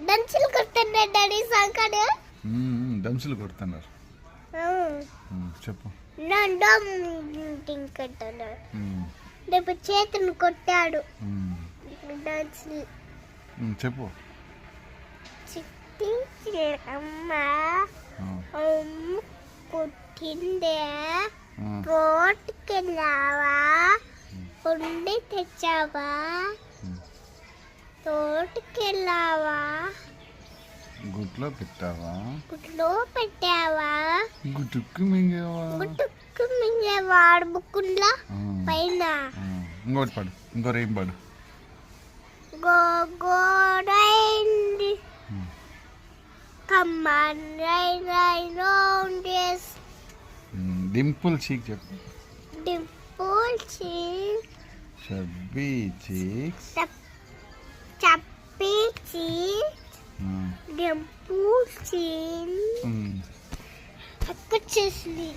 దంచులు కొడుతున్నాడు డాడీ సంకడు దంచులు కొడుతున్నారు. చెప్పు. తింటున్నాడు రేపు చేతులు కొట్టాడు దంచులు. చెప్పు. చిట్టి అమ్మ కొట్టిందే తోటకెళ్ళావా ఉండి తెచ్చావా తోటకెళ్ళావా గుట్లో పెట్టావా గుట్టుకు మింగావా వాడు బుక్కులా పైన ఇంకోటి పాడు. ఇంకో రేం పాడు. గోరైంది కమ్మన్ రైస్ డింపుల్ చీక్ చెప్పు. డింపుల్ చీక్ చబ్బీ చీక్స్ చప్పీ చీక్ డింపుల్ చీక్ అక్క చేసింది.